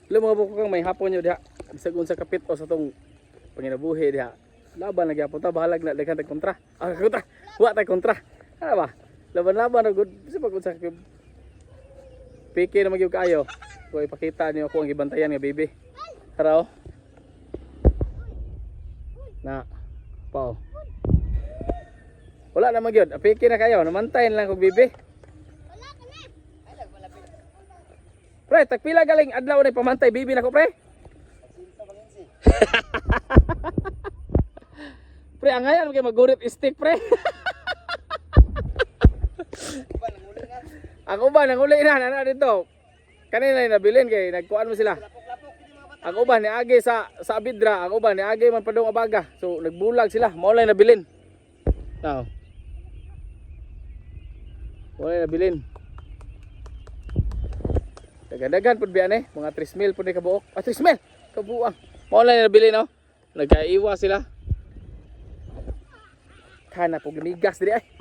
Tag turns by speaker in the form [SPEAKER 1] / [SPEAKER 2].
[SPEAKER 1] Lumabok ko kang may hapon nyo diha. Bisag unsa kapit o sa tong panginabuhi diha. Laban lagi apon ta bahalag na daghan tag kontra. Ah kontra. Wa tay kontra. Ano ba? Laban-laban ra gud sa pag unsa piki na magyud kayo. Ko ipakita niyo ako ang gibantayan nga baby. Tara oh. Na. Pao. Wala na magyud. Piki na kayo. Namantayin lang kog baby. Pre, tagpila galing adlaw na pamantay bibi nako pre. Pre, angayan kay magurit stick pre. Ako ba nanguli na ana dito. Kanina nabilin kay nagkuan mo sila. Ako ba ni agi sa Abidra, ako ba ni agi man padung abaga. So nagbulag sila, mao lang nabilin. Now. Wala nabilin. Dagan-dagan pud biyan eh, mga 3,000 pud ni kabuok. Ah 3,000 kabuang. Mao lang nabili no. Nagaiwa sila. Kana pug migas diri ay.